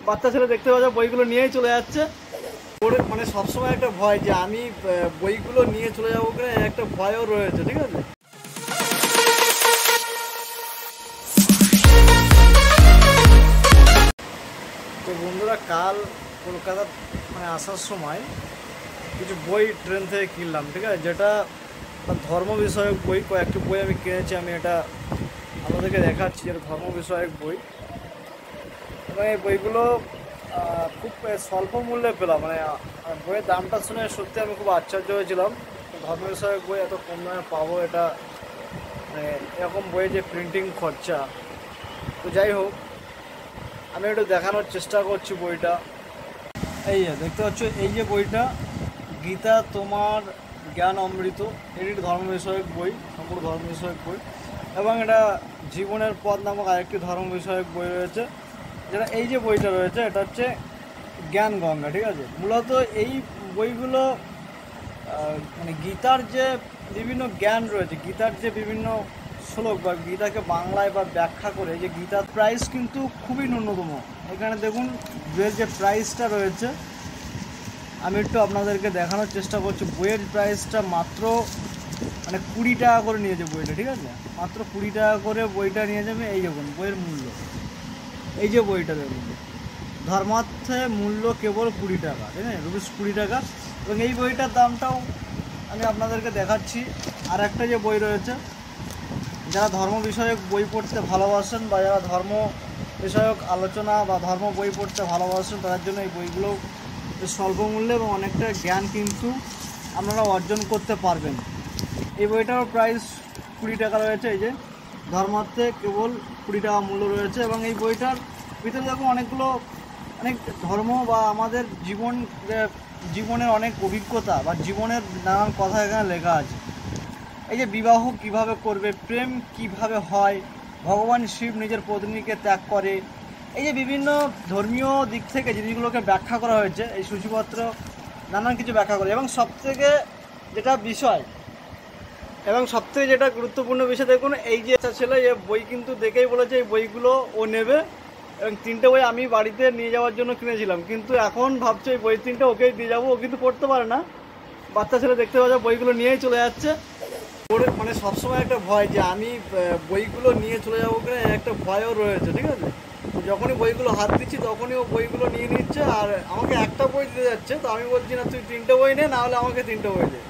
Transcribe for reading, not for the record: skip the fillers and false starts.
বাচ্চা ছেলে দেখতে পাওয়া যায় বইগুলো নিয়েই চলে যাচ্ছে। মানে সবসময় একটা ভয় যে আমি বইগুলো নিয়ে চলে যাবো কিনা, একটা ভয়ও রয়েছে। ঠিক আছে, তো বন্ধুরা কাল কলকাতা মানে আসার সময় কিছু বই ট্রেন থেকে কিনলাম। ঠিক আছে, যেটা ধর্ম বিষয়ক বই, কয়েকটি বই আমি কিনেছি। আমি এটা আপনাদেরকে দেখাচ্ছি, যেটা ধর্ম বিষয়ক বই। এবং এই বইগুলো খুব স্বল্প মূল্যে পেলাম। মানে বইয়ের দামটা শুনে সত্যি আমি খুব আশ্চর্য হয়েছিলাম। ধর্ম বিষয়ক বই এত কম দামে পাবো, এটা মানে এরকম বইয়ে যে প্রিন্টিং খরচা। তো যাই হোক, আমি একটু দেখানোর চেষ্টা করছি বইটা। এই যে দেখতে পাচ্ছ, এই যে বইটা গীতা তোমার জ্ঞান অমৃত, এটি ধর্ম বিষয়ক বই, সম্পূর্ণ ধর্ম বিষয়ক বই। এবং এটা জীবনের পথ নামক আরেকটি ধর্ম বিষয়ক বই রয়েছে, যেটা এই যে বইটা রয়েছে এটা হচ্ছে জ্ঞান গঙ্গা। ঠিক আছে, মূলত এই বইগুলো মানে গীতার যে বিভিন্ন জ্ঞান রয়েছে, গীতার যে বিভিন্ন শ্লোক বা গীতাকে বাংলায় বা ব্যাখ্যা করে, যে গীতার প্রাইস কিন্তু খুবই ন্যূনতম। এখানে দেখুন বইয়ের যে প্রাইসটা রয়েছে, আমি একটু আপনাদেরকে দেখানোর চেষ্টা করছি। বইয়ের প্রাইসটা মাত্র মানে 20 টাকা করে নিয়েছে বইটা। ঠিক আছে, মাত্র 20 টাকা করে বইটা নিয়ে যাবে। এই দেখুন বইয়ের মূল্য, এই যে বইটা দেখুন, ধর্মার্থে মূল্য কেবল 20 টাকা। ঠিক আছে, রুপিস 20 টাকা। এবং এই বইটার দামটাও আমি আপনাদেরকে দেখাচ্ছি। আর একটা যে বই রয়েছে, যারা ধর্ম বিষয়ক বই পড়তে ভালোবাসেন বা যারা ধর্ম বিষয়ক আলোচনা বা ধর্ম বই পড়তে ভালোবাসেন, তাদের জন্য এই বইগুলো স্বল্প মূল্যে এবং অনেকটা জ্ঞান কিন্তু আপনারা অর্জন করতে পারবেন। এই বইটার প্রাইস 20 টাকা রয়েছে। এই যে ধর্মার্থে কেবল 20 টাকা মূল্য রয়েছে। এবং এই বইটার ভিতরে দেখুন অনেক ধর্ম বা আমাদের জীবনের অনেক অভিজ্ঞতা বা জীবনের নানান কথা এখানে লেখা আছে। এই যে বিবাহ কিভাবে করবে, প্রেম কিভাবে হয়, ভগবান শিব নিজের পত্নীকে ত্যাগ করে, এই যে বিভিন্ন ধর্মীয় দিক থেকে জিনিসগুলোকে ব্যাখ্যা করা হয়েছে এই সূচিপত্র, নানান কিছু ব্যাখ্যা করে। এবং সবথেকে যেটা গুরুত্বপূর্ণ বিষয়, দেখুন এই যে ছেলে এই বই কিন্তু দেখেই বলেছে এই বইগুলো ও নেবে। এবং 3টে বই আমি বাড়িতে নিয়ে যাওয়ার জন্য কিনেছিলাম, কিন্তু এখন ভাবছে এই বই 3টে ওকেই দিয়ে যাবো। ও কিন্তু পড়তে পারে না, বাচ্চা ছেলে দেখতে পাওয়া যায় বইগুলো নিয়েই চলে যাচ্ছে। মানে সবসময় একটা ভয় যে আমি বইগুলো নিয়ে চলে যাবো কিনা, একটা ভয়ও রয়েছে। ঠিক আছে, যখনই বইগুলো হাত দিচ্ছি তখনই ও বইগুলো নিয়ে নিচ্ছে আর আমাকে একটা বই দিতে যাচ্ছে। তো আমি বলছি না, তুই 3টে বই নে, না হলে আমাকে 3টে বই দে।